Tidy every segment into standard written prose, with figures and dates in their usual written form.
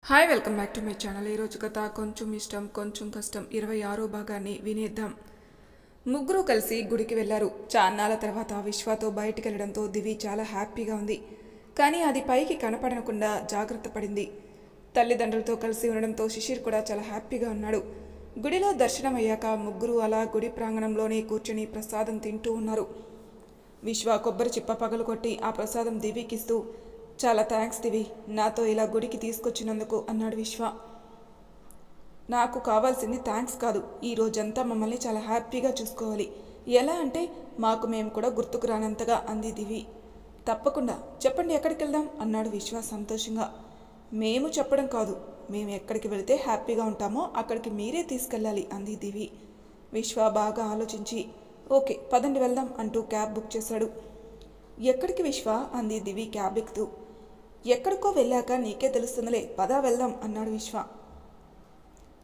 Hi welcome back to my channel. ఈరోజు కథ కొంచెం ఇష్టం కొంచెం కష్టం 26వ భాగాన్ని వినేద్దాం. ముగ్గురు కలిసి గుడికి వెళ్లారు. చాన్నాళ్ళ తర్వాత విశ్వతో బయటికి వెళ్ళడంతో దివి చాలా హ్యాపీగా ఉంది. కానీ అది పైకి కనపడకుండా జాగ్రత్త పడింది. తల్లిదండ్రులతో కలిసి ఉండడంతో శిశిర్ కూడా చాలా హ్యాపీగా ఉన్నాడు. గుడిలో దర్శనం అయ్యాక ముగ్గురు అలా గుడి ప్రాంగణంలోనే కూర్చొని ప్రసాదం తింటూ ఉన్నారు. విశ్వ కొబ్బరి చిప్ప పగలగొట్టి ఆ ప్రసాదం దివికిస్తూ, చాలా థ్యాంక్స్ దివి, నాతో ఇలా గుడికి తీసుకొచ్చినందుకు అన్నాడు విశ్వ. నాకు కావాల్సింది థ్యాంక్స్ కాదు, ఈ రోజంతా మమ్మల్ని చాలా హ్యాపీగా చూసుకోవాలి. ఎలా అంటే మాకు మేము కూడా గుర్తుకు రానంతగా అంది దివి. తప్పకుండా చెప్పండి, ఎక్కడికి వెళ్దాం అన్నాడు విశ్వ సంతోషంగా. మేము చెప్పడం కాదు, మేము ఎక్కడికి వెళితే హ్యాపీగా ఉంటామో అక్కడికి మీరే తీసుకెళ్ళాలి అంది దివి. విశ్వ బాగా ఆలోచించి ఓకే పదండి వెళ్దాం అంటూ క్యాబ్ బుక్ చేశాడు. ఎక్కడికి విశ్వ అంది దివి క్యాబ్ ఎక్కుతూ. ఎక్కడికో వెళ్ళాక నీకే తెలుస్తుందిలే, పదా వెళ్దాం అన్నాడు విశ్వ.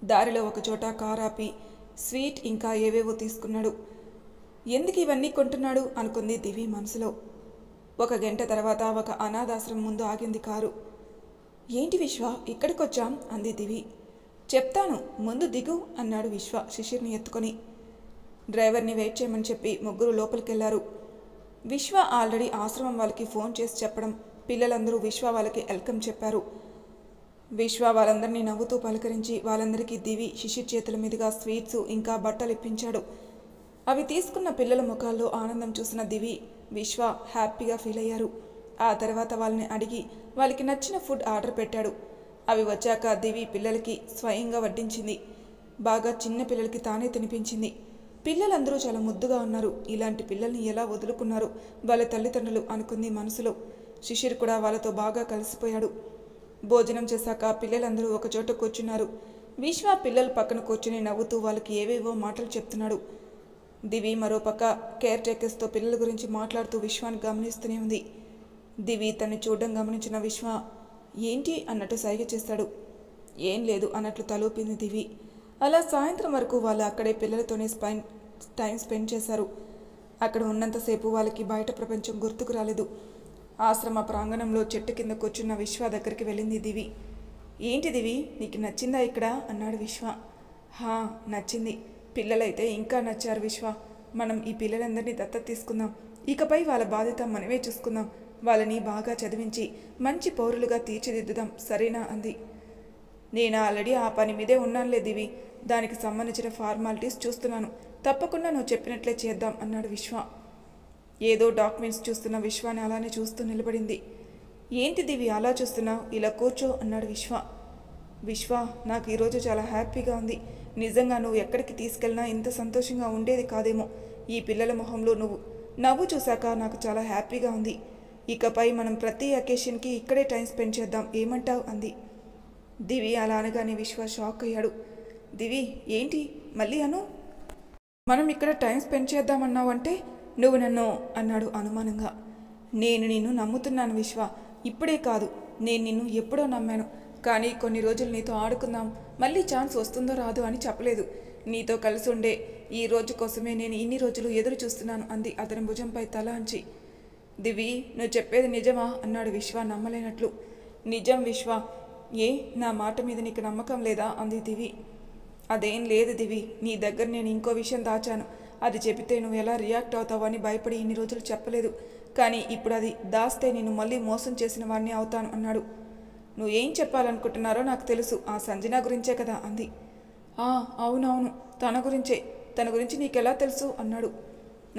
దారిలో ఒకచోట కారాపి స్వీట్ ఇంకా ఏవేవో తీసుకున్నాడు. ఎందుకు ఇవన్నీ కొంటున్నాడు అనుకుంది దివి మనసులో. 1 గంట తర్వాత ఒక అనాథాశ్రమం ముందు ఆగింది కారు. ఏంటి విశ్వ ఇక్కడికొచ్చాం అంది దివి. చెప్తాను, ముందు దిగు అన్నాడు విశ్వ శిశిర్ని ఎత్తుకొని. డ్రైవర్ని వెయిట్ చేయమని చెప్పి ముగ్గురు లోపలికెళ్లారు. విశ్వ ఆల్రెడీ ఆశ్రమం వాళ్ళకి ఫోన్ చేసి చెప్పడం, పిల్లలందరూ విశ్వ వాళ్ళకి వెల్కమ్ చెప్పారు. విశ్వ వాళ్ళందరినీ నవ్వుతూ పలకరించి వాళ్ళందరికీ దివి శిశిర్ చేతుల మీదుగా స్వీట్స్ ఇంకా బట్టలు ఇప్పించాడు. అవి తీసుకున్న పిల్లల ముఖాల్లో ఆనందం చూసిన దివి విశ్వ హ్యాపీగా ఫీల్ అయ్యారు. ఆ తర్వాత వాళ్ళని అడిగి వాళ్ళకి నచ్చిన ఫుడ్ ఆర్డర్ పెట్టాడు. అవి వచ్చాక దివి పిల్లలకి స్వయంగా వడ్డించింది. బాగా చిన్న పిల్లలకి తానే తినిపించింది. పిల్లలందరూ చాలా ముద్దుగా ఉన్నారు. ఇలాంటి పిల్లల్ని ఎలా వదులుకున్నారు వాళ్ళ తల్లిదండ్రులు అనుకుంది మనసులో. శిశిర్ కూడా వాళ్ళతో బాగా కలిసిపోయాడు. భోజనం చేశాక పిల్లలందరూ ఒకచోట కూర్చున్నారు. విశ్వ పిల్లల పక్కన కూర్చుని నవ్వుతూ వాళ్ళకి ఏవేవో మాటలు చెప్తున్నాడు. దివి మరోపక్క కేర్ టేకర్స్తో పిల్లల గురించి మాట్లాడుతూ విశ్వాన్ని గమనిస్తూనే ఉంది. దివి తన్ని చూడడం గమనించిన విశ్వ ఏంటి అన్నట్టు సైగ చేస్తాడు. ఏం లేదు అన్నట్లు తలూపింది దివి. అలా సాయంత్రం వరకు వాళ్ళు అక్కడే పిల్లలతోనే టైం స్పెండ్ చేశారు. అక్కడ ఉన్నంతసేపు వాళ్ళకి బయట ప్రపంచం గుర్తుకు రాలేదు. ఆశ్రమ ప్రాంగణంలో చెట్టు కింద కూర్చున్న విశ్వ దగ్గరికి వెళ్ళింది దివి. ఏంటి దివి, నీకు నచ్చిందా ఇక్కడ అన్నాడు విశ్వ. హా నచ్చింది, పిల్లలైతే ఇంకా నచ్చారు విశ్వ. మనం ఈ పిల్లలందరినీ దత్తత తీసుకుందాం. ఇకపై వాళ్ళ బాధ్యత మనమే చూసుకుందాం. వాళ్ళని బాగా చదివించి మంచి పౌరులుగా తీర్చిదిద్దుదాం, సరేనా అంది. నేను ఆల్రెడీ ఆ పని మీదే ఉన్నానులే దివి, దానికి సంబంధించిన ఫార్మాలిటీస్ చూస్తున్నాను. తప్పకుండా నువ్వు చెప్పినట్లే చేద్దాం అన్నాడు విశ్వ. ఏదో డాక్యుమెంట్స్ చూస్తున్న విశ్వాన్ని అలానే చూస్తూ నిలబడింది. ఏంటి దివి అలా చూస్తున్నావు, ఇలా కూర్చో అన్నాడు విశ్వ. విశ్వ నాకు ఈరోజు చాలా హ్యాపీగా ఉంది. నిజంగా నువ్వు ఎక్కడికి తీసుకెళ్ళినా ఇంత సంతోషంగా ఉండేది కాదేమో. ఈ పిల్లల మొహంలో నువ్వు నవ్వు చూశాక నాకు చాలా హ్యాపీగా ఉంది. ఇకపై మనం ప్రతి అకేషన్కి ఇక్కడే టైం స్పెండ్ చేద్దాం, ఏమంటావు అంది. దివి అలా అనగానే విశ్వ షాక్ అయ్యాడు. దివి ఏంటి మళ్ళీ అను, మనం ఇక్కడ టైం స్పెండ్ చేద్దామన్నావు అంటే నువ్వు నన్ను అన్నాడు అనుమానంగా. నేను నిన్ను నమ్ముతున్నాను విశ్వ, ఇప్పుడే కాదు, నేను నిన్ను ఎప్పుడో నమ్మాను. కానీ కొన్ని రోజులు నీతో ఆడుకుందాం, మళ్ళీ ఛాన్స్ వస్తుందో రాదో అని చెప్పలేదు. నీతో కలిసి ఉండే ఈ రోజు కోసమే నేను ఇన్ని రోజులు ఎదురు చూస్తున్నాను అంది అతని భుజంపై తల అంచి. దివి నువ్వు చెప్పేది నిజమా అన్నాడు విశ్వ నమ్మలేనట్లు. నిజం విశ్వ, ఏ నా మాట మీద నీకు నమ్మకం లేదా అంది దివి. అదేం లేదు దివి, నీ దగ్గర నేను ఇంకో విషయం దాచాను. అది చెబితే నువ్వు ఎలా రియాక్ట్ అవుతావు అని భయపడి ఇన్ని రోజులు చెప్పలేదు. కానీ ఇప్పుడు అది దాస్తే నేను మళ్ళీ మోసం చేసిన వాడిని అవుతాను అన్నాడు. నువ్వు ఏం చెప్పాలనుకుంటున్నారో నాకు తెలుసు, ఆ సంజన గురించే కదా అంది. అవునవును, తన గురించి నీకెలా తెలుసు అన్నాడు.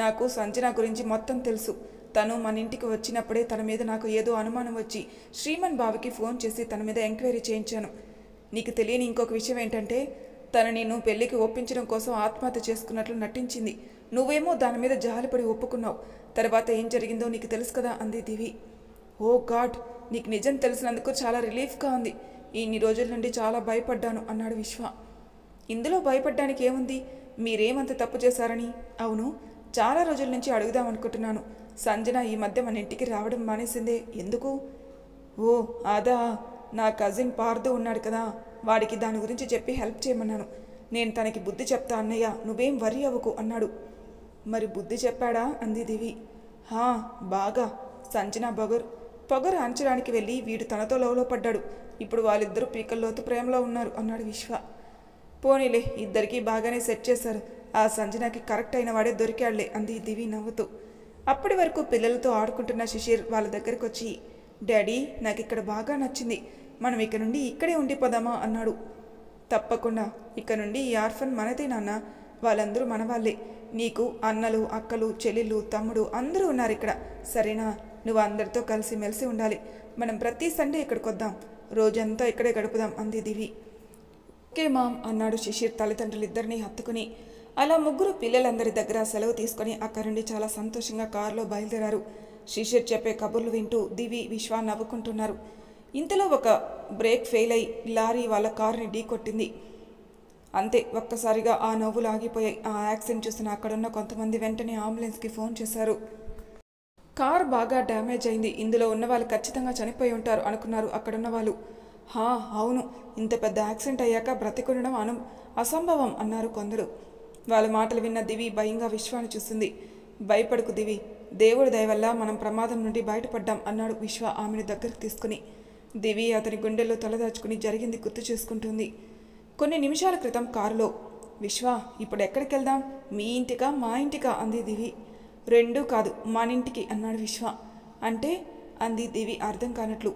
నాకు సంజన గురించి మొత్తం తెలుసు. తను మన ఇంటికి వచ్చినప్పుడే తన మీద నాకు ఏదో అనుమానం వచ్చి శ్రీమన్ బావకి ఫోన్ చేసి తన మీద ఎంక్వైరీ చేయించాను. నీకు తెలియని ఇంకొక విషయం ఏంటంటే తను నిన్ను పెళ్లికి ఒప్పించడం కోసం ఆత్మహత్య చేసుకున్నట్లు నటించింది. నువ్వేమో దాని మీద జాలిపడి ఒప్పుకున్నావు. తర్వాత ఏం జరిగిందో నీకు తెలుసు కదా అంది దివి. ఓ గాడ్, నీకు నిజం తెలిసినందుకు చాలా రిలీఫ్గా ఉంది. ఇన్ని రోజుల నుండి చాలా భయపడ్డాను అన్నాడు విశ్వ. ఇందులో భయపడ్డానికి ఏముంది, మీరేమంత తప్పు చేశారని. అవును, చాలా రోజుల నుంచి అడుగుదాం అనుకుంటున్నాను. సంజన ఈ మధ్య మన ఇంటికి రావడం మానేసిందే, ఎందుకు? ఓ అదా, నా కజిన్ పార్దు ఉన్నాడు కదా, వాడికి దాని గురించి చెప్పి హెల్ప్ చేయమన్నాను. నేను తనకి బుద్ధి చెప్తా అన్నయ్య, నువ్వేం వరి అవ్వకు అన్నాడు. మరి బుద్ధి చెప్పాడా అంది దివి. బాగా. సంజన పొగరు అంచడానికి వెళ్ళి వీడు తనతో లవ్లో పడ్డాడు. ఇప్పుడు వాళ్ళిద్దరూ పీకల్లోతు ప్రేమలో ఉన్నారు అన్నాడు విశ్వ. పోనీలే, ఇద్దరికీ బాగానే సెట్ చేశారు. ఆ సంజనాకి కరెక్ట్ అయిన వాడే దొరికాడులే అంది దివి నవ్వుతూ. అప్పటి వరకు పిల్లలతో ఆడుకుంటున్న శిశిర్ వాళ్ళ దగ్గరకు వచ్చి, డాడీ, నాకు ఇక్కడ బాగా నచ్చింది, మనం ఇక నుండి ఇక్కడే ఉండిపోదామా అన్నాడు. తప్పకుండా, ఇక నుండి ఈ ఆర్ఫన్ మనదే నాన్న, వాళ్ళందరూ మనవాళ్ళే. నీకు అన్నలు, అక్కలు, చెల్లెళ్ళు, తమ్ముడు అందరూ ఉన్నారు ఇక్కడ, సరేనా? నువ్వు అందరితో కలిసి మెలిసి ఉండాలి. మనం ప్రతి సండే ఇక్కడికి వద్దాం, రోజంతా ఇక్కడే గడుపుదాం అంది దివి. ఓకే మామ్ అన్నాడు శిశిర్ తల్లిదండ్రులిద్దరినీ హత్తుకుని. అలా ముగ్గురు పిల్లలందరి దగ్గర సెలవు తీసుకుని అక్కడి నుండి చాలా సంతోషంగా కారులో బయలుదేరారు. శిశిర్ చెప్పే కబుర్లు వింటూ దివి, విశ్వ నవ్వుకుంటున్నారు. ఇంతలో ఒక బ్రేక్ ఫెయిల్ అయి లారీ వాళ్ళ కారుని ఢీకొట్టింది. అంతే, ఒక్కసారిగా ఆ నవ్వులు ఆగిపోయాయి. ఆ యాక్సిడెంట్ చూసిన అక్కడున్న కొంతమంది వెంటనే అంబులెన్స్కి ఫోన్ చేశారు. కారు బాగా డ్యామేజ్ అయింది, ఇందులో ఉన్న వాళ్ళు ఖచ్చితంగా చనిపోయి ఉంటారు అనుకున్నారు అక్కడున్న వాళ్ళు. అవును, ఇంత పెద్ద యాక్సిడెంట్ అయ్యాక బ్రతికుండడం అసంభవం అన్నారు కొందరు. వాళ్ళ మాటలు విన్న దివి భయంగా విశ్వాన్ని చూసింది. భయపడకు దివి, దేవుడి దయ వల్ల మనం ప్రమాదం నుండి బయటపడ్డాం అన్నాడు విశ్వ ఆమెను దగ్గరకు తీసుకుని. దివి అతని గుండెల్లో తలదాచుకుని జరిగింది గుర్తు చేసుకుంటుంది. కొన్ని నిమిషాల క్రితం కారులో, విశ్వ, ఇప్పుడు ఎక్కడికి వెళ్దాం? మీ ఇంటికా మా ఇంటికా అంది దివి. రెండూ కాదు, మనింటికి అన్నాడు విశ్వ. అంటే అంది దివి అర్థం కానట్లు.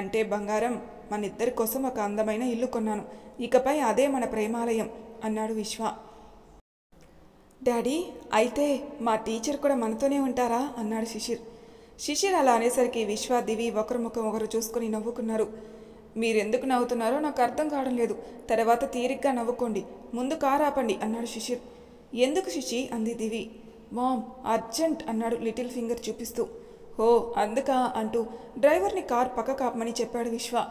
అంటే బంగారం, మన ఇద్దరి కోసం ఒక అందమైన ఇల్లు కొన్నాను, ఇకపై అదే మన ప్రేమాలయం అన్నాడు విశ్వ. డాడీ, అయితే మా టీచర్ కూడా మనతోనే ఉంటారా అన్నాడు శిశిర్. శిశిర్ అలా అనేసరికి విశ్వ, దివి ఒకరి ముఖం ఒకరు చూసుకుని నవ్వుకున్నారు. మీరెందుకు నవ్వుతున్నారో నాకు అర్థం కావడం లేదు, తర్వాత తీరిగ్గా నవ్వుకోండి, ముందు కారు ఆపండి అన్నాడు శిశిర్. ఎందుకు శిశి అంది దివి. మామ్, అర్జెంట్ అన్నాడు లిటిల్ ఫింగర్ చూపిస్తూ. ఓ అందుకా అంటూ డ్రైవర్ని కార్ పక్క కాపమని చెప్పాడు విశ్వ.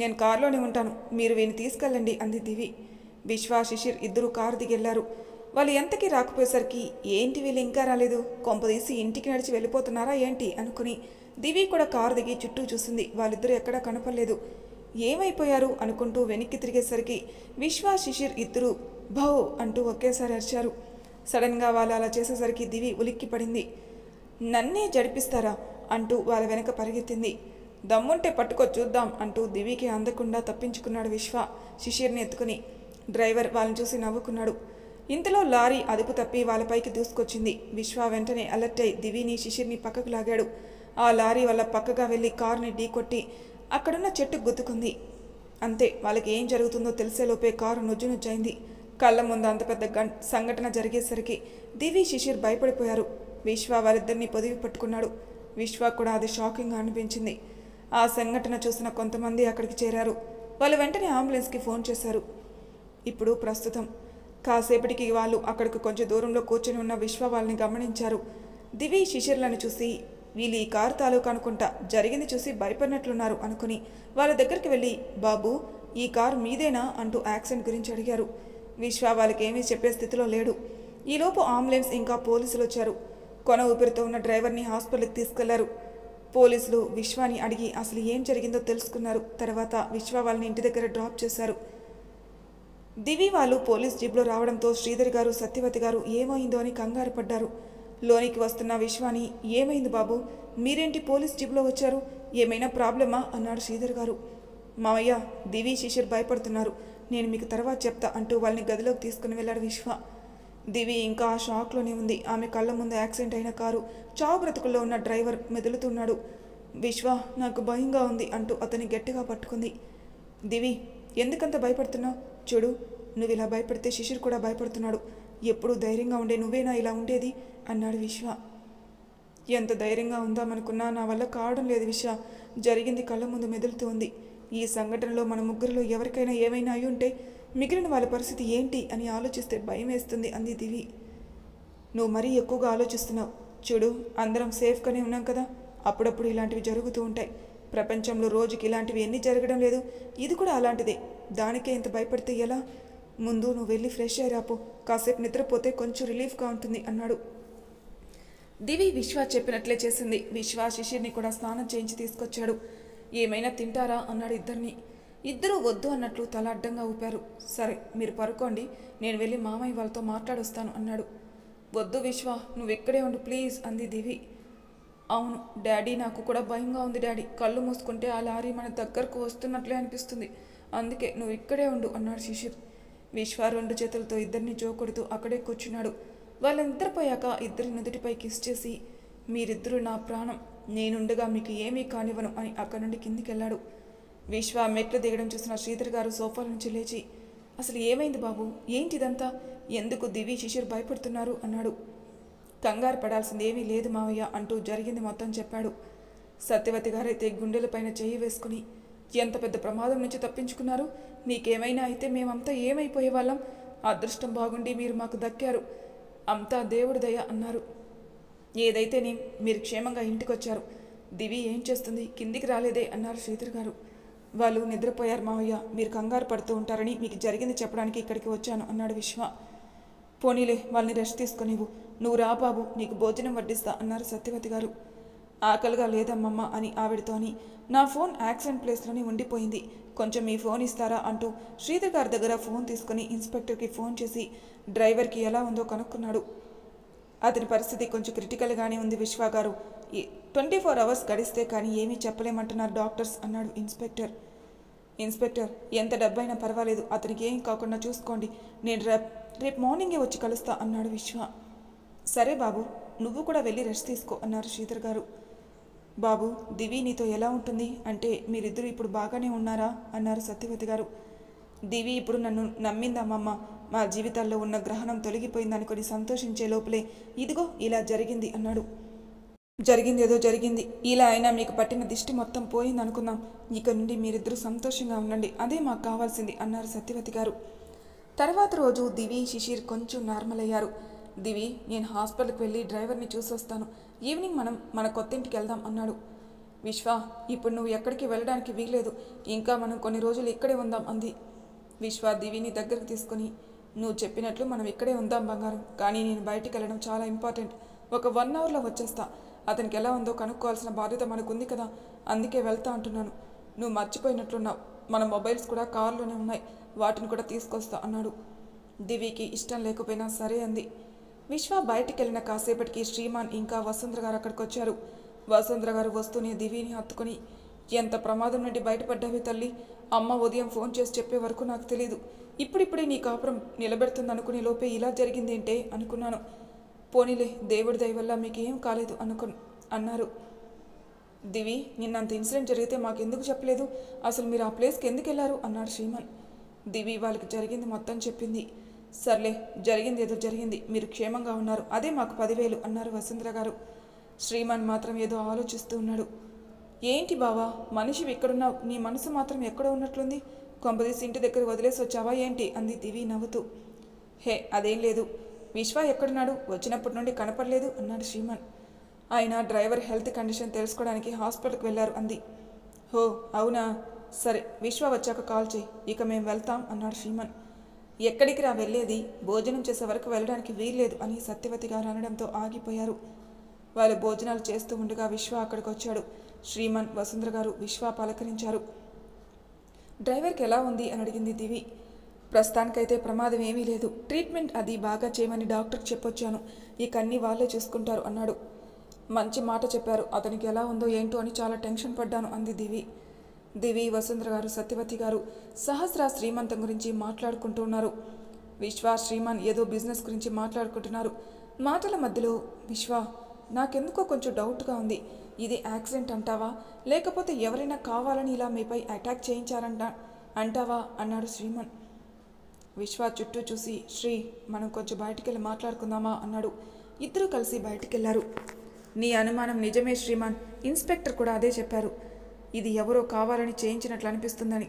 నేను కారులోనే ఉంటాను, మీరు వీని తీసుకెళ్ళండి అంది దివి. విశ్వ, శిశిర్ ఇద్దరూ కారు దిగెళ్లారు. వాళ్ళు ఎంతకీ రాకపోయేసరికి ఏంటి వీళ్ళు ఇంకా రాలేదు, కొంపదీసి ఇంటికి నడిచి వెళ్ళిపోతున్నారా ఏంటి అనుకుని దివి కూడా కారు దిగి చుట్టూ చూసింది. వాళ్ళిద్దరూ ఎక్కడా కనపడలేదు. ఏమైపోయారు అనుకుంటూ వెనక్కి తిరిగేసరికి విశ్వ, శిశిర్ ఇద్దరూ భౌ అంటూ ఒకేసారి అరిచారు. సడన్గా వాళ్ళు అలా చేసేసరికి దివి ఉలిక్కి పడింది. నన్నే జడిపిస్తారా అంటూ వాళ్ళ వెనక పరిగెత్తింది. దమ్ముంటే పట్టుకో చూద్దాం అంటూ దివికి అందకుండా తప్పించుకున్నాడు విశ్వ శిశిర్ని ఎత్తుకుని. డ్రైవర్ వాళ్ళని చూసి నవ్వుకున్నాడు. ఇంతలో లారీ అదుపు తప్పి వాళ్ళపైకి దూసుకొచ్చింది. విశ్వ వెంటనే అలర్ట్ అయి దివిని, శిశిర్ని పక్కకు లాగాడు. ఆ లారీ వాళ్ళ పక్కగా వెళ్ళి కారుని ఢీకొట్టి అక్కడున్న చెట్టుకు గుద్దుకుంది. అంతే, వాళ్ళకి ఏం జరుగుతుందో తెలిసేలోపే కారు నుజ్జునుజ్జైంది. కళ్ళ ముందు అంత పెద్ద సంఘటన జరిగేసరికి దివి, శిశిర్ భయపడిపోయారు. విశ్వ వారిద్దరిని పొదివి పట్టుకున్నాడు. విశ్వ కూడా అది షాకింగ్గా అనిపించింది. ఆ సంఘటన చూసిన కొంతమంది అక్కడికి చేరారు. వాళ్ళు వెంటనే అంబులెన్స్కి ఫోన్ చేశారు. ఇప్పుడు ప్రస్తుతం కాసేపటికి వాళ్ళు అక్కడికి కొంచెం దూరంలో కూర్చొని ఉన్న విశ్వ వాళ్ళని గమనించారు. దివి, శిశిర్లను చూసి వీళ్ళు ఈ కారు తాలూకు అనుకుంటా, జరిగింది చూసి భయపడినట్లున్నారు అనుకుని వాళ్ళ దగ్గరికి వెళ్ళి, బాబు, ఈ కారు మీదేనా అంటూ యాక్సిడెంట్ గురించి అడిగారు. విశ్వ వాళ్ళకి ఏమీ చెప్పే స్థితిలో లేడు. ఈలోపు అంబులెన్స్ ఇంకా పోలీసులు వచ్చారు. కొన ఊపిరితో ఉన్న డ్రైవర్ని హాస్పిటల్కి తీసుకెళ్లారు. పోలీసులు విశ్వాని అడిగి అసలు ఏం జరిగిందో తెలుసుకున్నారు. తర్వాత విశ్వ వాళ్ళని ఇంటి దగ్గర డ్రాప్ చేశారు. దివి వాళ్ళు పోలీస్ జీప్లో రావడంతో శ్రీధర్ గారు, సత్యవతి గారు ఏమైందో అని కంగారు పడ్డారు. లోనికి వస్తున్న విశ్వాని, ఏమైంది బాబు, మీరేంటి పోలీస్ జీప్లో వచ్చారు, ఏమైనా ప్రాబ్లమా అన్నాడు శ్రీధర్ గారు. మావయ్య, దివి, శిశిర్ భయపడుతున్నారు, నేను మీకు తర్వాత చెప్తా అంటూ వాళ్ళని గదిలోకి తీసుకుని వెళ్ళాడు విశ్వ. దివి ఇంకా ఆ షాక్లోనే ఉంది. ఆమె కళ్ళ ముందు యాక్సిడెంట్ అయిన కారు, చావు బ్రతుకుల్లో ఉన్న డ్రైవర్ మెదులుతున్నాడు. విశ్వ, నాకు భయంగా ఉంది అంటూ అతన్ని గట్టిగా పట్టుకుంది. దివి, ఎందుకంత భయపడుతున్నావు? చూడు, నువ్వు ఇలా భయపడితే శిశిర్ కూడా భయపడుతున్నాడు. ఎప్పుడూ ధైర్యంగా ఉండే నువ్వేనా ఇలా ఉండేది అన్నాడు విశ్వ. ఎంత ధైర్యంగా ఉందామనుకున్నా నా వల్ల కావడం లేదు విశ్వ. జరిగింది కళ్ళ ముందు మెదులుతూ ఉంది. ఈ సంఘటనలో మన ముగ్గురిలో ఎవరికైనా ఏమైనా అయి ఉంటే మిగిలిన వాళ్ళ పరిస్థితి ఏంటి అని ఆలోచిస్తే భయం వేస్తుంది అంది దివి. నువ్వు మరీ ఎక్కువగా ఆలోచిస్తున్నావు. చూడు, అందరం సేఫ్గానే ఉన్నాం కదా. అప్పుడప్పుడు ఇలాంటివి జరుగుతూ ఉంటాయి. ప్రపంచంలో రోజుకి ఇలాంటివి ఎన్ని జరగడం లేదు, ఇది కూడా అలాంటిదే. దానికే ఇంత భయపడితే ఎలా? ముందు నువ్వు వెళ్ళి ఫ్రెష్ అయ్యి రాపో, కాసేపు నిద్రపోతే కొంచెం రిలీఫ్గా ఉంటుంది అన్నాడు. దివి విశ్వ చెప్పినట్లే చేసింది. విశ్వ శిశిర్ని కూడా స్నానం చేయించి తీసుకొచ్చాడు. ఏమైనా తింటారా అన్నాడు ఇద్దరిని. ఇద్దరూ వద్దు అన్నట్లు తల అడ్డంగా ఊపారు. సరే, మీరు పడుకోండి, నేను వెళ్ళి మామయ్య వాళ్ళతో మాట్లాడొస్తాను అన్నాడు. వద్దు విశ్వ, నువ్వు ఇక్కడే ఉండు ప్లీజ్ అంది దివి. అవును డాడీ, నాకు కూడా భయంగా ఉంది డాడీ. కళ్ళు మూసుకుంటే ఆ లారీ మన దగ్గరకు వస్తున్నట్లే అనిపిస్తుంది. అందుకే నువ్వు ఇక్కడే ఉండు అన్నాడు శిశిర్. విశ్వ 2 చేతులతో ఇద్దరిని జోకొడుతూ అక్కడే కూర్చున్నాడు. వాళ్ళు నిద్రపోయాక ఇద్దరి నుదుటిపై కిస్ చేసి, మీరిద్దరూ నా ప్రాణం, నేనుండగా మీకు ఏమీ కానివ్వను అని అక్కడి నుండి కిందికెళ్ళాడు. విశ్వ మెట్లు దిగడం చూసిన శ్రీధర్ గారు సోఫాల నుంచి లేచి, అసలు ఏమైంది బాబు, ఏంటిదంతా, ఎందుకు దివి శిశిర్ భయపడుతున్నారు అన్నాడు. కంగారు పడాల్సింది ఏమీ లేదు మావయ్య అంటూ జరిగింది మొత్తం చెప్పాడు. సత్యవతి గారైతే గుండెలపైన చెయ్యి వేసుకుని, ఎంత పెద్ద ప్రమాదం నుంచి తప్పించుకున్నారు, నీకేమైనా అయితే మేమంతా ఏమైపోయేవాళ్ళం, అదృష్టం బాగుండి మీరు మాకు దక్కారు, అంతా దేవుడి దయ అన్నారు. ఏదైతేనే మీరు క్షేమంగా ఇంటికొచ్చారు. దివి ఏం చేస్తుంది, కిందికి రాలేదే అన్నారు శ్రీధర్ గారు. వాళ్ళు నిద్రపోయారు మావయ్య, మీరు కంగారు పడుతూ ఉంటారని మీకు జరిగింది చెప్పడానికి ఇక్కడికి వచ్చాను అన్నాడు విశ్వ. పోనీలే, వాళ్ళని రెస్ట్ తీసుకునివ్వు, నువ్వు రా బాబు, నీకు భోజనం వడ్డిస్తా అన్నారు సత్యవతి గారు. ఆకలిగా లేదమ్మమ్మ అని ఆవిడతో అని, నా ఫోన్ యాక్సిడెంట్ ప్లేస్లోనే ఉండిపోయింది, కొంచెం మీ ఫోన్ ఇస్తారా అంటూ శ్రీధర్ గారి దగ్గర ఫోన్ తీసుకుని ఇన్స్పెక్టర్కి ఫోన్ చేసి డ్రైవర్కి ఎలా ఉందో కనుక్కున్నాడు. అతని పరిస్థితి కొంచెం క్రిటికల్గానే ఉంది విశ్వ గారు, 24 అవర్స్ గడిస్తే కానీ ఏమీ చెప్పలేమంటున్నారు డాక్టర్స్ అన్నాడు ఇన్స్పెక్టర్. ఇన్స్పెక్టర్, ఎంత డబ్బైనా పర్వాలేదు, అతనికి ఏం కాకుండా చూసుకోండి, నేను రేపు మార్నింగే వచ్చి కలుస్తా అన్నాడు విశ్వ. సరే బాబు, నువ్వు కూడా వెళ్ళి రెస్ట్ తీసుకో అన్నారు శ్రీధర్ గారు. బాబు, దివి నీతో ఎలా ఉంటుంది, అంటే మీరిద్దరూ ఇప్పుడు బాగానే ఉన్నారా అన్నారు సత్యవతి గారు. దివి ఇప్పుడు నన్ను నమ్మిందమ్మమ్మ, మా జీవితాల్లో ఉన్న గ్రహణం తొలగిపోయిందనుకొని సంతోషించే లోపలే ఇదిగో ఇలా జరిగింది అన్నాడు. జరిగిందేదో జరిగింది, ఇలా అయినా మీకు పట్టిన దిష్టి మొత్తం పోయింది అనుకుందాం, ఇక నుండి మీరిద్దరూ సంతోషంగా ఉండండి, అదే మాకు కావాల్సింది అన్నారు సత్యవతి గారు. తర్వాత రోజు దివి శిశిర్ కొంచెం నార్మల్ అయ్యారు. దివి, నేను హాస్పిటల్కి వెళ్ళి డ్రైవర్ని చూసొస్తాను, ఈవినింగ్ మనం మన కొత్త ఇంటికి వెళ్దాం అన్నాడు. విశ్వ, ఇప్పుడు నువ్వు ఎక్కడికి వెళ్ళడానికి వీల్లేదు, ఇంకా మనం కొన్ని రోజులు ఇక్కడే ఉందాం అంది. విశ్వ దివిని దగ్గరకు తీసుకుని, నువ్వు చెప్పినట్లు మనం ఇక్కడే ఉందాం బంగారం, కానీ నేను బయటికి వెళ్ళడం చాలా ఇంపార్టెంట్, ఒక 1 అవర్లో వచ్చేస్తా, అతనికి ఎలా ఉందో కనుక్కోవాల్సిన బాధ్యత మనకుంది కదా, అందుకే వెళ్తా అంటున్నాను, నువ్వు మర్చిపోయినట్లున్నావు, మన మొబైల్స్ కూడా కార్లోనే ఉన్నాయి, వాటిని కూడా తీసుకొస్తా అన్నాడు. దివికి ఇష్టం లేకపోయినా సరే అంది. విశ్వ బయటికి వెళ్ళిన కాసేపటికి శ్రీమాన్ ఇంకా వసుంధర గారు అక్కడికి వచ్చారు. వసుంధర గారు వస్తూనే దివిని హత్తుకుని, ఎంత ప్రమాదం నుండి బయటపడ్డావి తల్లి, అమ్మ ఉదయం ఫోన్ చేసి చెప్పే వరకు నాకు తెలీదు, ఇప్పుడిప్పుడే నీ కాపురం నిలబెడుతుంది అనుకునే లోపే ఇలా జరిగిందేంటే అనుకున్నాను, పోనీలే దేవుడి దయ వల్ల మీకేం కాలేదు అన్నారు. దివి, నిన్నంత ఇన్సిడెంట్ జరిగితే మాకెందుకు చెప్పలేదు, అసలు మీరు ఆ ప్లేస్కి ఎందుకు వెళ్ళారు అన్నాడు శ్రీమాన్. దివి వాళ్ళకి జరిగింది మొత్తం చెప్పింది. సర్లే, జరిగింది ఏదో జరిగింది, మీరు క్షేమంగా ఉన్నారు, అదే మాకు 10,000 అన్నారు వసుంధర గారు. శ్రీమాన్ మాత్రం ఏదో ఆలోచిస్తూ ఉన్నాడు. ఏంటి బావా, మనిషివి ఎక్కడున్నావు, నీ మనసు మాత్రం ఎక్కడో ఉన్నట్లుంది, కొంపదీసి ఇంటి దగ్గర వదిలేసి వచ్చావా ఏంటి అంది దివి నవ్వుతూ. హే అదేం లేదు, విశ్వ ఎక్కడున్నాడు, వచ్చినప్పటి నుండి కనపడలేదు అన్నాడు శ్రీమాన్. ఆయన డ్రైవర్ హెల్త్ కండిషన్ తెలుసుకోవడానికి హాస్పిటల్కి వెళ్ళారు అంది. హో అవునా, సరే విశ్వ వచ్చాక కాల్ చేయి, ఇక మేము వెళ్తాం అన్నాడు శ్రీమాన్. ఎక్కడికి రా వెళ్ళేది, భోజనం చేసే వరకు వెళ్ళడానికి వీల్లేదు అని సత్యవతి గారు అనడంతో ఆగిపోయారు. వాళ్ళు భోజనాలు చేస్తూ ఉండగా విశ్వ అక్కడికి వచ్చాడు. శ్రీమాన్, వసుంధర గారు విశ్వ పలకరించారు. డ్రైవర్కి ఎలా ఉంది అని అడిగింది దివి. ప్రస్తుతానికైతే ప్రమాదం ఏమీ లేదు, ట్రీట్మెంట్ అది బాగా చేయమని డాక్టర్కి చెప్పొచ్చాను, ఇక అన్నీ వాళ్ళే చూసుకుంటారు అన్నాడు. మంచి మాట చెప్పారు, అతనికి ఎలా ఉందో ఏంటో అని చాలా టెన్షన్ పడ్డాను అంది దివి. దివి, వసుంధర గారు, సత్యవతి గారు సహస్ర శ్రీమంతం గురించి మాట్లాడుకుంటూ ఉన్నారు. విశ్వ, శ్రీమాన్ ఏదో బిజినెస్ గురించి మాట్లాడుకుంటున్నారు. మాటల మధ్యలో విశ్వ, నాకెందుకో కొంచెం డౌట్గా ఉంది, ఇది యాక్సిడెంట్ అంటావా, లేకపోతే ఎవరైనా కావాలని ఇలా మీపై అటాక్ అంటావా అన్నాడు శ్రీమాన్. విశ్వ చుట్టూ చూసి, శ్రీ, మనం కొంచెం బయటికెళ్ళి మాట్లాడుకుందామా అన్నాడు. ఇద్దరూ కలిసి బయటికెళ్లారు. నీ అనుమానం నిజమే శ్రీమాన్, ఇన్స్పెక్టర్ కూడా అదే చెప్పారు, ఇది ఎవరో కావాలని చేయించినట్లు అనిపిస్తుందని.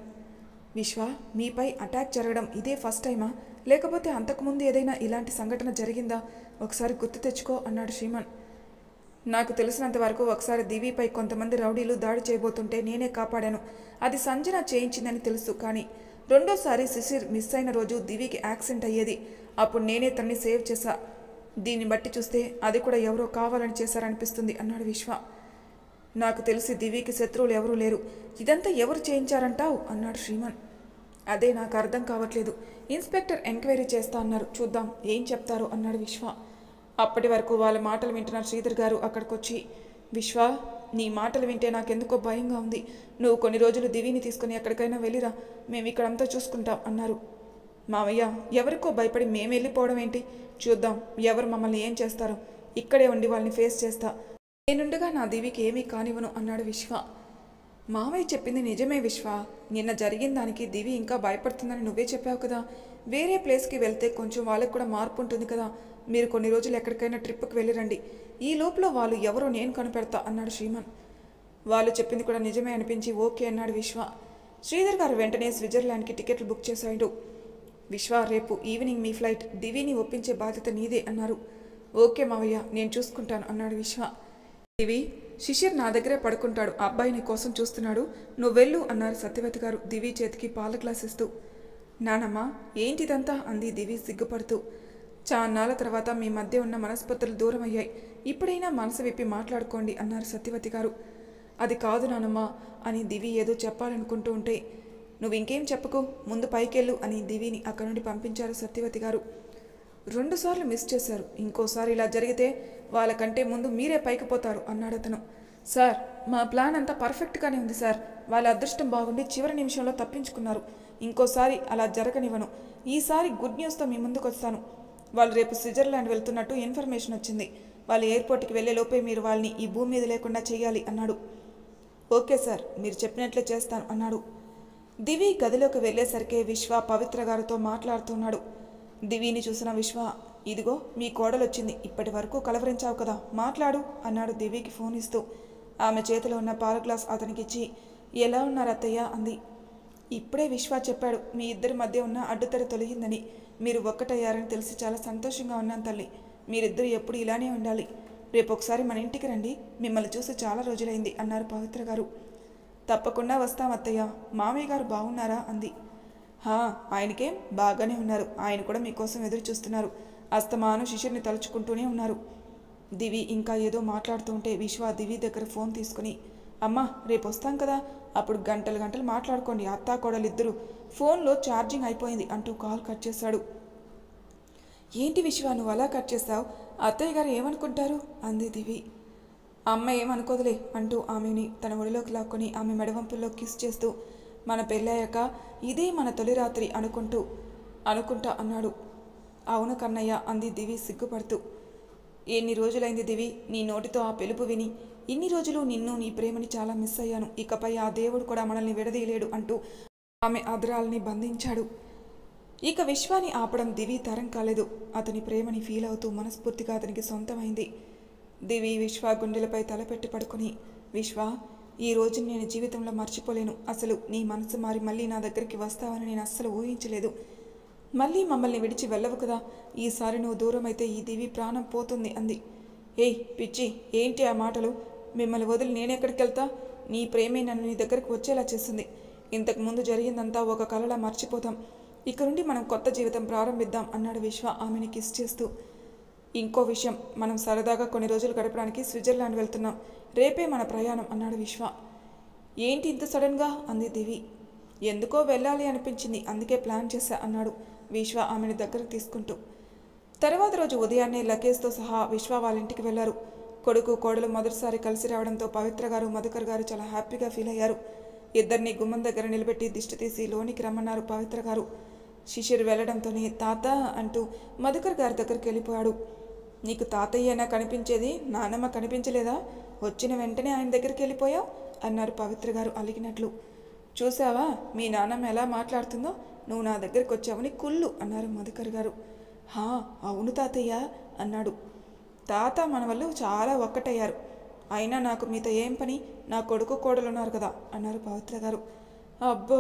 విశ్వ, మీపై అటాక్ జరగడం ఇదే ఫస్ట్ టైమా, లేకపోతే అంతకుముందు ఏదైనా ఇలాంటి సంఘటన జరిగిందా, ఒకసారి గుర్తు తెచ్చుకో అన్నాడు శ్రీమాన్. నాకు తెలిసినంత వరకు ఒకసారి దివిపై కొంతమంది రౌడీలు దాడి చేయబోతుంటే నేనే కాపాడాను, అది సంజన చేయించిందని తెలుసు, కానీ రెండోసారి శిశిర్ మిస్ అయిన రోజు దివికి యాక్సిడెంట్ అయ్యేది, అప్పుడు నేనే తన్ని సేవ్ చేశా, దీన్ని బట్టి చూస్తే అది కూడా ఎవరో కావాలని చేశారనిపిస్తుంది అన్నాడు విశ్వ. నాకు తెలిసి దివికి శత్రువులు ఎవరూ లేరు, ఇదంతా ఎవరు చేయించారంటావు అన్నాడు శ్రీమాన్. అదే నాకు అర్థం కావట్లేదు, ఇన్స్పెక్టర్ ఎంక్వైరీ చేస్తా అన్నారు, చూద్దాం ఏం చెప్తారో అన్నాడు విశ్వ. అప్పటి వరకు వాళ్ళ మాటలు వింటున్న శ్రీధర్ గారు అక్కడికొచ్చి, విశ్వ, నీ మాటలు వింటే నాకెందుకో భయంగా ఉంది. నువ్వు కొన్ని రోజులు దివిని తీసుకుని ఎక్కడికైనా వెళ్ళిరా, మేము ఇక్కడంతా చూసుకుంటాం అన్నారు. మావయ్య, ఎవరికో భయపడి మేము వెళ్ళిపోవడం ఏంటి? చూద్దాం ఎవరు మమ్మల్ని ఏం చేస్తారో. ఇక్కడే ఉండి వాళ్ళని ఫేస్ చేస్తా. నేనుండగా నా దివికి ఏమీ కానివ్వను అన్నాడు విశ్వ. మావయ్య చెప్పింది నిజమే విశ్వ. నిన్న జరిగిన దానికి దివి ఇంకా భయపడుతుందని నువ్వే చెప్పావు కదా. వేరే ప్లేస్కి వెళ్తే కొంచెం వాళ్ళకి కూడా మార్పు ఉంటుంది కదా. మీరు కొన్ని రోజులు ఎక్కడికైనా ట్రిప్కి వెళ్ళిరండి. ఈ లోపల వాళ్ళు ఎవరో నేను కనిపెడతా అన్నాడు శ్రీమన్. వాళ్ళు చెప్పింది కూడా నిజమే అనిపించి ఓకే అన్నాడు విశ్వ. శ్రీధర్ గారు వెంటనే స్విట్జర్లాండ్కి టికెట్లు బుక్ చేశాడు. విశ్వ, రేపు ఈవినింగ్ మీ ఫ్లైట్. దివిని ఒప్పించే బాధ్యత నీదే అన్నారు. ఓకే మావయ్య, నేను చూసుకుంటాను అన్నాడు విశ్వ. దివి, శిశిర్ నా దగ్గరే పడుకుంటాడు. అబ్బాయి నీ కోసం చూస్తున్నాడు, నువ్వు వెళ్ళు అన్నారు సత్యవతి గారు దివి చేతికి పాల గ్లాస్ ఇస్తూ. నానమ్మ, ఏంటిదంతా అంది దివి సిగ్గుపడుతూ. చాన్నాళ్ళ తర్వాత మీ మధ్య ఉన్న మనస్పర్ధలు దూరం అయ్యాయి. ఇప్పుడైనా మనసు విప్పి మాట్లాడుకోండి అన్నారు సత్యవతి గారు. అది కాదు నానమ్మ అని దివి ఏదో చెప్పాలనుకుంటూ ఉంటే, నువ్వు ఇంకేం చెప్పకు, ముందు పైకెళ్ళు అని దివిని అక్కడి నుండి పంపించారు సత్యవతి గారు. 2 సార్లు మిస్ చేశారు. ఇంకోసారి ఇలా జరిగితే వాళ్ళకంటే ముందు మీరే పైకి పోతారు అన్నాడు అతను. సార్, మా ప్లాన్ అంతా పర్ఫెక్ట్గానే ఉంది సార్. వాళ్ళ అదృష్టం బాగుండి చివరి నిమిషంలో తప్పించుకున్నారు. ఇంకోసారి అలా జరగనివ్వను. ఈసారి గుడ్ న్యూస్తో మీ ముందుకు వస్తాను. వాళ్ళు రేపు స్విట్జర్లాండ్ వెళ్తున్నట్టు ఇన్ఫర్మేషన్ వచ్చింది. వాళ్ళు ఎయిర్పోర్ట్కి వెళ్లే లోపే మీరు వాళ్ళని ఈ భూమి మీద లేకుండా చేయాలి అన్నాడు. ఓకే సార్, మీరు చెప్పినట్లే చేస్తాను అన్నాడు. దివి గదిలోకి వెళ్లేసరికే విశ్వ పవిత్ర గారితో మాట్లాడుతున్నాడు. దివిని చూసిన విశ్వ, ఇదిగో మీ కోడలొచ్చింది. ఇప్పటి వరకు కలవరించావు కదా, మాట్లాడు అన్నాడు దివికి ఫోన్ ఇస్తూ. ఆమె చేతిలో ఉన్న పాల గ్లాస్ అతనికిచ్చి, ఎలా ఉన్నారు అత్తయ్య అంది. ఇప్పుడే విశ్వ చెప్పాడు మీ ఇద్దరి మధ్య ఉన్న అడ్డుతెర తొలగిందని. మీరు ఒక్కటయ్యారని తెలిసి చాలా సంతోషంగా ఉన్నాను తల్లి. మీరిద్దరు ఎప్పుడు ఇలానే ఉండాలి. రేపు ఒకసారి మన ఇంటికి రండి, మిమ్మల్ని చూసి చాలా రోజులైంది అన్నారు పవిత్ర గారు. తప్పకుండా వస్తాం అత్తయ్య. మామయ్య గారు బాగున్నారా అంది. ఆయనకేం, బాగానే ఉన్నారు. ఆయన కూడా మీకోసం ఎదురు చూస్తున్నారు. అస్తమాను శిశిర్ని తలుచుకుంటూనే ఉన్నారు. దివి ఇంకా ఏదో మాట్లాడుతూ ఉంటే విశ్వ దివి దగ్గర ఫోన్ తీసుకుని, అమ్మా రేపు వస్తాం కదా, అప్పుడు గంటలు గంటలు మాట్లాడుకోండి అత్తా కోడలిద్దరూ. ఫోన్లో ఛార్జింగ్ అయిపోయింది అంటూ కాల్ కట్ చేశాడు. ఏంటి విశ్వ, నువ్వు అలా కట్ చేస్తావు? అత్తయ్య గారు ఏమనుకుంటారు అంది దివి. అమ్మ ఏమనుకోదులే అంటూ ఆమెని తన ఒడిలోకి లాక్కొని ఆమె మెడవంపుల్లో కిస్ చేస్తూ, మన పెళ్ళాక ఇదే మన తొలి రాత్రి అనుకుంటా అన్నాడు. అవును కన్నయ్య అంది దివి సిగ్గుపడుతూ. ఎన్ని రోజులైంది దివి నీ నోటితో ఆ పిలుపు విని. ఇన్ని రోజులు నిన్ను, నీ ప్రేమని చాలా మిస్ అయ్యాను. ఇకపై ఆ దేవుడు కూడా మనల్ని విడదీయలేడు అంటూ ఆమె అదరాల్ని బంధించాడు. ఇక విశ్వాని ఆపడం దివి తరం కాలేదు. అతని ప్రేమని ఫీల్ అవుతూ మనస్ఫూర్తిగా అతనికి సొంతమైంది. దివి విశ్వ గుండెలపై తలపెట్టి పడుకుని, విశ్వ, ఈ రోజు నేను జీవితంలో మర్చిపోలేను. అసలు నీ మనసు మారి మళ్ళీ నా దగ్గరికి వస్తావని నేను అస్సలు ఊహించలేదు. మళ్ళీ మమ్మల్ని విడిచి వెళ్ళవు కదా. ఈసారి నువ్వు దూరం అయితే ఈ దివి ప్రాణం పోతుంది అంది. ఏయ్ పిచ్చి, ఏంటి ఆ మాటలు? మిమ్మల్ని వదిలి నేనెక్కడికి వెళ్తా? నీ ప్రేమే నన్ను నీ దగ్గరకు వచ్చేలా చేస్తుంది. ఇంతకుముందు జరిగిందంతా ఒక కలలా మర్చిపోతాం. ఇక నుండి మనం కొత్త జీవితం ప్రారంభిద్దాం అన్నాడు విశ్వ ఆమెని కిస్ చేస్తూ. ఇంకో విషయం, మనం సరదాగా కొన్ని రోజులు గడపడానికి స్విట్జర్లాండ్ వెళ్తున్నాం. రేపే మన ప్రయాణం అన్నాడు విశ్వ. ఏంటి ఇంత సడన్గా అంది దివి. ఎందుకో వెళ్ళాలి అనిపించింది, అందుకే ప్లాన్ చేశా అన్నాడు విశ్వ ఆమెను దగ్గరకు తీసుకుంటూ. తర్వాత రోజు ఉదయాన్నే లగేజ్తో సహా విశ్వ వాళ్ళ ఇంటికి వెళ్లారు. కొడుకు కోడలు మొదటిసారి కలిసి రావడంతో పవిత్ర గారు మధుకర్ గారు చాలా హ్యాపీగా ఫీల్ అయ్యారు. ఇద్దరిని గుమ్మం దగ్గర నిలబెట్టి దిష్టి తీసి లోనికి రమ్మన్నారు పవిత్ర గారు. శిశిర్ వెళ్లడంతోనే తాత అంటూ మధుకర్ గారి దగ్గరికి వెళ్ళిపోయాడు. నీకు తాతయ్యనా కనిపించేది, నానమ్మ కనిపించలేదా? వచ్చిన వెంటనే ఆయన దగ్గరికి వెళ్ళిపోయావు అన్నారు పవిత్ర గారు అలిగినట్లు. చూసావా మీ నానమ్మ ఎలా మాట్లాడుతుందో? నువ్వు నా దగ్గరికి వచ్చావని కుళ్ళు అన్నారు మధుకర్ గారు. అవును తాతయ్య అన్నాడు. తాత మన వాళ్ళు చాలా ఒక్కటయ్యారు. అయినా నాకు మీతో ఏం పని? నా కొడుకు కోడలున్నారు కదా అన్నారు పవిత్ర గారు. అబ్బో,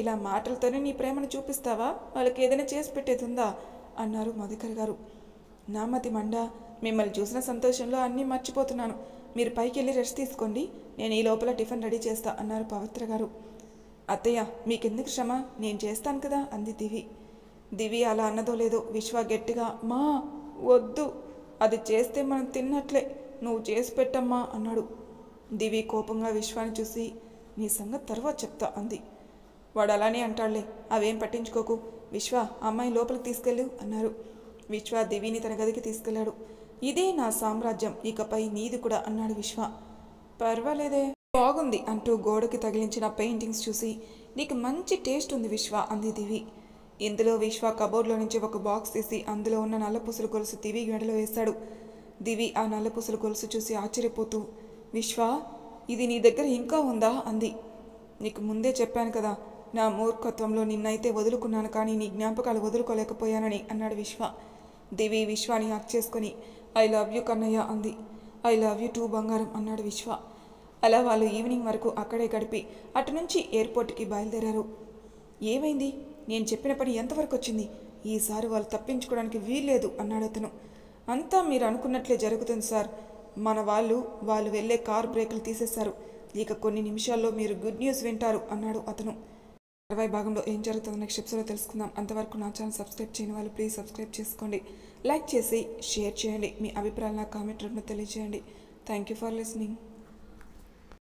ఇలా మాటలతోనే నీ ప్రేమను చూపిస్తావా? వాళ్ళకి ఏదైనా చేసి పెట్టేదుందా అన్నారు మధుకర్ గారు. నామతి మండ, మిమ్మల్ని చూసిన సంతోషంలో అన్నీ మర్చిపోతున్నాను. మీరు పైకి వెళ్ళి రెస్ట్ తీసుకోండి, నేను ఈ లోపల టిఫిన్ రెడీ చేస్తా అన్నారు పవిత్ర గారు. అత్తయ్య మీకెందుకు శ్రమ, నేను చేస్తాను కదా అంది దివి. దివి అలా అన్నదో లేదో విశ్వ గట్టిగా, మా వద్దు, అది చేస్తే మనం తిన్నట్లే, నువ్వు చేసి పెట్టమ్మా అన్నాడు. దివి కోపంగా విశ్వాన్ని చూసి, నీ సంగతి తర్వాత చెప్తా అంది. వాడు అలానే అంటాడులే, అవేం పట్టించుకోకు. విశ్వ, అమ్మాయి లోపలికి తీసుకెళ్ళు అన్నారు. విశ్వ దివిని తన గదికి తీసుకెళ్లాడు. ఇదే నా సామ్రాజ్యం, ఇకపై నీది కూడా అన్నాడు విశ్వ. పర్వాలేదే, బాగుంది అంటూ గోడకి తగిలించిన పెయింటింగ్స్ చూసి నీకు మంచి టేస్ట్ ఉంది విశ్వ అంది దివి. ఇందులో విశ్వ కబోర్డ్లో నుంచి ఒక బాక్స్ తీసి అందులో ఉన్న నల్లపూసల గొలుసు దివి మెడలో వేశాడు. దివి ఆ నల్లపూసల గొలుసు చూసి ఆశ్చర్యపోతూ, విశ్వ, ఇది నీ దగ్గర ఇంకా ఉందా అంది. నీకు ముందే చెప్పాను కదా, నా మూర్ఖత్వంలో నిన్నైతే వదులుకున్నాను, కానీ నీ జ్ఞాపకాలు వదులుకోలేకపోయానని అన్నాడు విశ్వ. దివి విశ్వాని హక్ చేసుకుని, ఐ లవ్ యూ కన్నయ్య అంది. ఐ లవ్ యూ టూ బంగారం అన్నాడు విశ్వ. అలా వాళ్ళు ఈవినింగ్ వరకు అక్కడే గడిపి అటు నుంచి ఎయిర్పోర్ట్కి బయలుదేరారు. ఏమైంది, నేను చెప్పిన పని ఎంతవరకు వచ్చింది? ఈసారి వాళ్ళు తప్పించుకోవడానికి వీల్లేదు అన్నాడు అతను. అంతా మీరు అనుకున్నట్లే జరుగుతుంది సార్. మన వాళ్ళు వెళ్ళే కార్ బ్రేకులు తీసేశారు. ఇక కొన్ని నిమిషాల్లో మీరు గుడ్ న్యూస్ వింటారు అన్నాడు అతను. 20 భాగంలో ఏం జరుగుతుందో నెక్స్ట్ ఎపిసోడ్లో తెలుసుకుందాం. అంతవరకు నా ఛానల్ సబ్స్క్రైబ్ చేయని వాళ్ళు ప్లీజ్ సబ్స్క్రైబ్ చేసుకోండి. లైక్ చేసి షేర్ చేయండి. మీ అభిప్రాయాలు నా కామెంట్ రూపంలో తెలియజేయండి. Thank you for listening.